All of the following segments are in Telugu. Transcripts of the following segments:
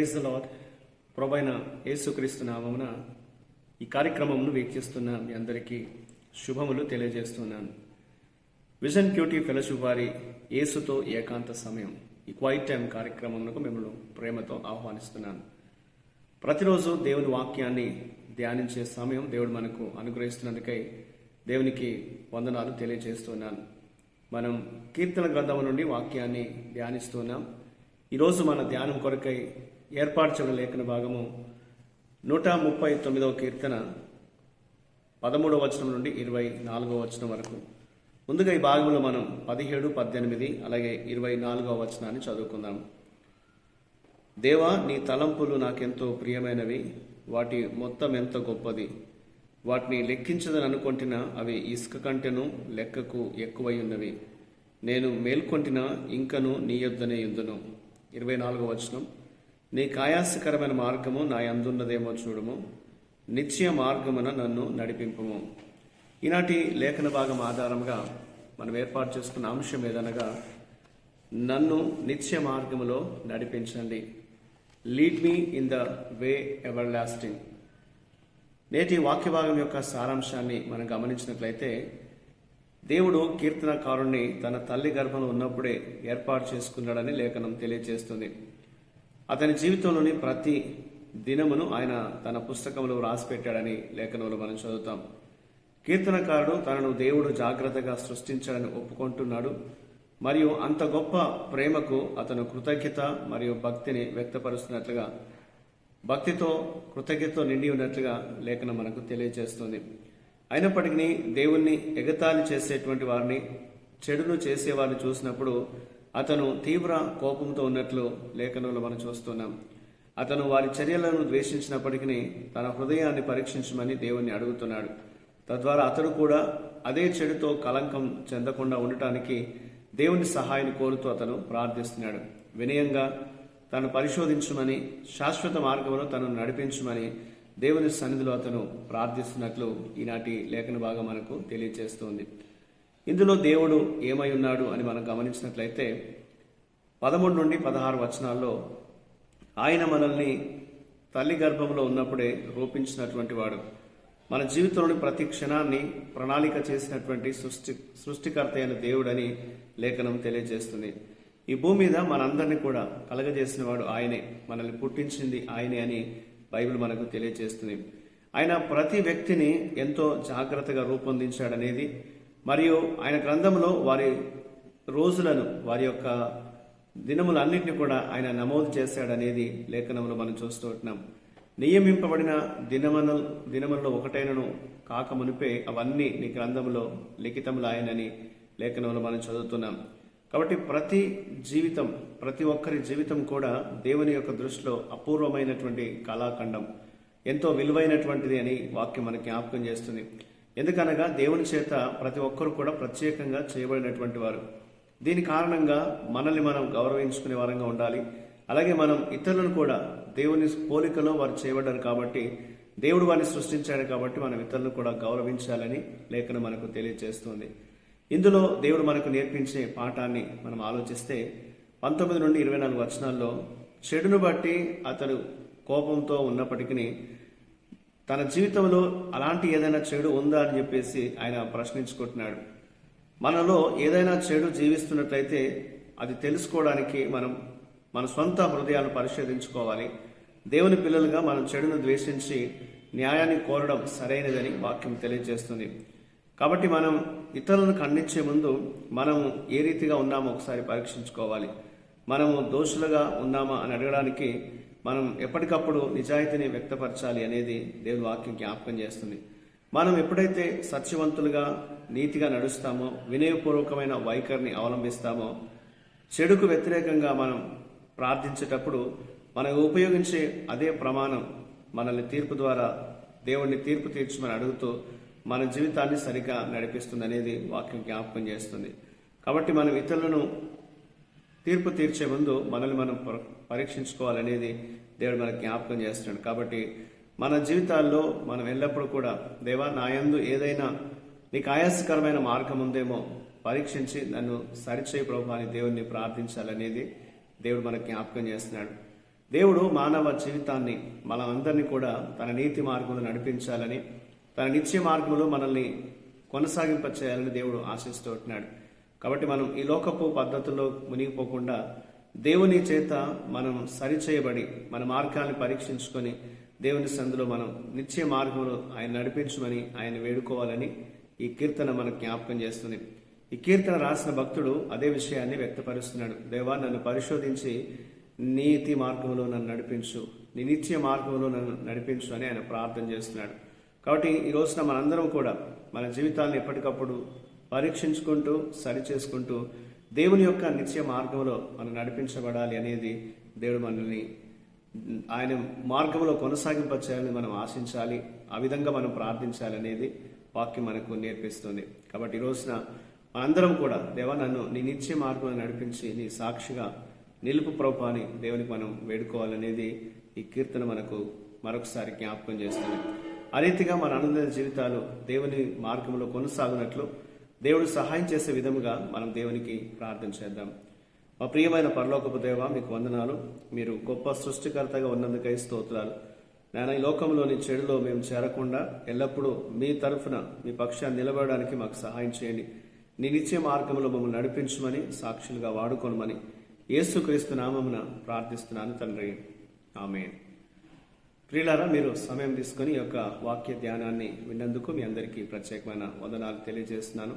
Praise the lord. ప్రభువైన యేసుక్రీస్తు నామమున ఈ కార్యక్రమమును వీక్షిస్తున్న మీ అందరికీ శుభములు తెలియజేస్తున్నాను. విజన్ క్యూటీ ఫెలోషిప్ వారి యేసుతో ఏకాంత సమయం ఈ క్వైట్ టైం కార్యక్రమమునకు మిమ్మల్ని ప్రేమతో ఆహ్వానిస్తున్నాను. ప్రతిరోజు దేవుని వాక్యాన్ని ధ్యానించే సమయం దేవుడు మనకు అనుగ్రహిస్తున్నందుకై దేవునికి వందనాలు తెలియజేస్తున్నాను. మనం కీర్తన గ్రంథము నుండి వాక్యాన్ని ధ్యానిస్తున్నాం. ఈరోజు మన ధ్యానం కొరకై ఏర్పాటు చేయడం లేఖన భాగము 139వ కీర్తన 13వ వచనం నుండి 24వ వచనం వరకు. ముందుగా ఈ భాగంలో మనం 17, 18 అలాగే 24వ వచనాన్ని చదువుకుందాం. దేవా, నీ తలంపులు నాకెంతో ప్రియమైనవి, వాటి మొత్తం ఎంత గొప్పది. వాటిని లెక్కించదని అనుకొంటినా అవి ఇసుక కంటెను లెక్కకు ఎక్కువై ఉన్నవి. నేను మేల్కొంటిన ఇంకను నీ యొద్దనే యుందును. 24వ వచనం. నీ కాయాసకరమైన మార్గము నా యందున్నదేమో చూడము, నిత్య మార్గమున నన్ను నడిపింపము. ఈనాటి లేఖన భాగం ఆధారంగా మనం ఏర్పాటు చేసుకున్న అంశం ఏదనగా, నన్ను నిత్య మార్గములో నడిపించండి. Lead me in the way ever lasting. నేటి వాక్య భాగం యొక్క సారాంశాన్ని మనం గమనించినట్లయితే, దేవుడు కీర్తనకారుణ్ణి తన తల్లి గర్భంలో ఉన్నప్పుడే ఏర్పాటు చేసుకున్నాడని లేఖనం తెలియజేస్తుంది. అతని జీవితంలోని ప్రతి దినమును ఆయన తన పుస్తకంలో రాసిపెట్టాడని లేఖనంలో మనం చదువుతాం. కీర్తనకారుడు తనను దేవుడు జాగ్రత్తగా సృష్టించాడని ఒప్పుకుంటున్నాడు. మరియు అంత గొప్ప ప్రేమకు అతను కృతజ్ఞత మరియు భక్తిని వ్యక్తపరుస్తున్నట్లుగా, భక్తితో కృతజ్ఞతతో నిండి ఉన్నట్లుగా లేఖనం మనకు తెలియజేస్తుంది. అయినప్పటికీ దేవుణ్ణి ఎగతాళి చేసేటువంటి వారిని, చెడును చేసేవారిని చూసినప్పుడు అతను తీవ్ర కోపంతో ఉన్నట్లు లేఖనంలో మనం చూస్తున్నాం. అతను వారి చర్యలను ద్వేషించినప్పటికీ తన హృదయాన్ని పరీక్షించమని దేవుణ్ణి అడుగుతున్నాడు. తద్వారా అతడు కూడా అదే చెడుతో కలంకం చెందకుండా ఉండటానికి దేవుని సహాయాన్ని కోరుతూ అతను ప్రార్థిస్తున్నాడు. వినయంగా తను పరిశోధించమని, శాశ్వత మార్గంలో తను నడిపించమని దేవుని సన్నిధిలో అతను ప్రార్థిస్తున్నట్లు ఈనాటి లేఖన భాగం మనకు తెలియజేస్తుంది. ఇందులో దేవుడు ఏమై ఉన్నాడు అని మనం గమనించినట్లయితే 13 నుండి 16 వచనాల్లో, ఆయన మనల్ని తల్లి గర్భంలో ఉన్నప్పుడే రూపించినటువంటి వాడు, మన జీవితంలోని ప్రతి క్షణాన్ని ప్రణాళిక చేసినటువంటి సృష్టికర్త అయిన దేవుడని లేఖనం తెలియజేస్తుంది. ఈ భూమి మీద మనందరినీ కూడా కలగజేసిన వాడు ఆయనే, మనల్ని పుట్టించింది ఆయనే అని బైబిల్ మనకు తెలియజేస్తుంది. ఆయన ప్రతి వ్యక్తిని ఎంతో జాగ్రత్తగా రూపొందించాడనేది, మరియు ఆయన గ్రంథంలో వారి రోజులను, వారి యొక్క దినములన్నింటినీ కూడా ఆయన నమోదు చేశాడనేది లేఖనంలో మనం చూస్తూ ఉంటున్నాం. నియమింపబడిన దినములలో ఒకటైనను కాక మునిపే అవన్నీ నీ గ్రంథంలో లిఖితములు ఆయనని లేఖనంలో మనం చదువుతున్నాం. కాబట్టి ప్రతి ఒక్కరి జీవితం కూడా దేవుని యొక్క దృష్టిలో అపూర్వమైనటువంటి కళాఖండం, ఎంతో విలువైనటువంటిది అని వాక్యం మనకి జ్ఞాపకం చేస్తుంది. ఎందుకనగా దేవుని చేత ప్రతి ఒక్కరు కూడా ప్రత్యేకంగా చేయబడినటువంటి వారు. దీని కారణంగా మనల్ని మనం గౌరవించుకునే వారంగా ఉండాలి. అలాగే మనం ఇతరులను కూడా దేవుని పోలికలో వారు చేయబడ్డారు కాబట్టి, దేవుడు వారిని సృష్టించాడు కాబట్టి మనం ఇతరులను కూడా గౌరవించాలని లేఖనం మనకు తెలియజేస్తుంది. ఇందులో దేవుడు మనకు నేర్పించే పాఠాన్ని మనం ఆలోచిస్తే 19 నుండి 24 వచనాల్లో, చెడును బట్టి అతడు కోపంతో ఉన్నప్పటికీ తన జీవితంలో అలాంటి ఏదైనా చెడు ఉందా అని చెప్పేసి ఆయన ప్రశ్నించుకుంటున్నాడు. మనలో ఏదైనా చెడు జీవిస్తున్నట్లయితే అది తెలుసుకోవడానికి మనం మన సొంత హృదయాలను పరిశోధించుకోవాలి. దేవుని పిల్లలుగా మనం చెడును ద్వేషించి న్యాయాన్ని కోరడం సరైనదని వాక్యం తెలియజేస్తుంది. కాబట్టి మనం ఇతరులను ఖండించే ముందు మనం ఏ రీతిగా ఉన్నామో ఒకసారి పరీక్షించుకోవాలి. మనము దోషులుగా ఉన్నామా అని అడగడానికి మనం ఎప్పటికప్పుడు నిజాయితీని వ్యక్తపరచాలి అనేది దేవుని వాక్యం జ్ఞాపకం చేస్తుంది. మనం ఎప్పుడైతే సత్యవంతులుగా నీతిగా నడుస్తామో, వినయపూర్వకమైన వైఖరిని అవలంబిస్తామో, చెడుకు వ్యతిరేకంగా మనం ప్రార్థించేటప్పుడు మనం ఉపయోగించే అదే ప్రమాణం మనల్ని తీర్పు ద్వారా దేవుడిని తీర్పు తీర్చమని అడుగుతూ మన జీవితాన్ని సరిగా నడిపిస్తుంది అనేది వాక్యం జ్ఞాపకం చేస్తుంది. కాబట్టి మనం ఇతరులను తీర్పు తీర్చే ముందు మనల్ని మనం పరీక్షించుకోవాలనేది దేవుడు మనకు జ్ఞాపకం చేస్తున్నాడు. కాబట్టి మన జీవితాల్లో మనం ఎల్లప్పుడూ కూడా, దేవా, నా యందు ఏదైనా నీకు ఆయాసకరమైన మార్గం ఉందేమో పరీక్షించి నన్ను సరిచేయి ప్రభు అని దేవుడిని ప్రార్థించాలనేది దేవుడు మనకు జ్ఞాపకం చేస్తున్నాడు. దేవుడు మానవ జీవితాన్ని మనందరినీ కూడా తన నీతి మార్గంలో నడిపించాలని, తన నిత్య మార్గంలో మనల్ని కొనసాగింప చేయాలని దేవుడు ఆశిస్తూ ఉంటున్నాడు. కాబట్టి మనం ఈ లోకపు పద్ధతుల్లో మునిగిపోకుండా దేవుని చేత మనం సరిచేయబడి మన మార్గాన్ని పరీక్షించుకొని దేవుని సందులో మనం నిత్య మార్గంలో ఆయన నడిపించమని ఆయన వేడుకోవాలని ఈ కీర్తన మనకు జ్ఞాపకం చేస్తుంది. ఈ కీర్తన రాసిన భక్తుడు అదే విషయాన్ని వ్యక్తపరుస్తున్నాడు. దేవా, నన్ను పరిశోధించి నీతి మార్గంలో నన్ను నడిపించు, నీ నిత్య మార్గంలో నన్ను నడిపించు అని ఆయన ప్రార్థన చేస్తున్నాడు. కాబట్టి ఈ రోజున మనందరం కూడా మన జీవితాలను ఎప్పటికప్పుడు పరీక్షించుకుంటూ సరి చేసుకుంటూ దేవుని యొక్క నిత్య మార్గంలో మనం నడిపించబడాలి అనేది దేవుడు మనల్ని ఆయన మార్గంలో కొనసాగింపచేయాలని మనం ఆశించాలి. ఆ విధంగా మనం ప్రార్థించాలి అనేది వాక్యం మనకు నేర్పిస్తుంది. కాబట్టి ఈ రోజున మనందరం కూడా దేవా, నన్ను నీ నిత్య మార్గంలో నడిపించి నీ సాక్షిగా నిలుపు ప్రభు అని దేవునికి మనం వేడుకోవాలనేది ఈ కీర్తన మనకు మరొకసారి జ్ఞాపకం చేస్తుంది. ఆ రీతిగా మన అనుదిన జీవితాలు దేవుని మార్గంలో కొనసాగునట్లు దేవుడు సహాయం చేసే విధముగా మనం దేవునికి ప్రార్థన చేద్దాం. మా ప్రియమైన పరలోకపు దేవ, మీకు వందనాలు. మీరు గొప్ప సృష్టికర్తగా ఉన్నందుకై స్తోత్రాలు. నాయన, ఈ లోకంలోని చెడులో మేము చేరకుండా ఎల్లప్పుడూ మీ తరఫున మీ పక్షాన్ని నిలబడడానికి మాకు సహాయం చేయండి. నీ నిత్య మార్గంలో మమ్మల్ని నడిపించమని, సాక్షులుగా వాడుకోనమని యేసుక్రీస్తు నామమున ప్రార్థిస్తున్నాను తండ్రి, ఆమేన్. ప్రియులారా, మీరు సమయం తీసుకొని ఈ యొక్క వాక్య ధ్యానాన్ని విన్నందుకు మీ అందరికీ ప్రత్యేకమైన వందనాలు తెలియజేస్తున్నాను.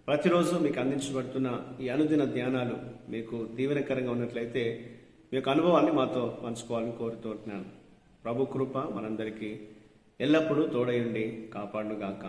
ప్రతిరోజు మీకు అందించబడుతున్న ఈ అనుదిన ధ్యానాలు మీకు దీవెనకరంగా ఉన్నట్లయితే మీ యొక్క అనుభవాన్ని మాతో పంచుకోవాలని కోరుతున్నాను. ప్రభు కృప మనందరికీ ఎల్లప్పుడూ తోడయుండి కాపాడుగాక.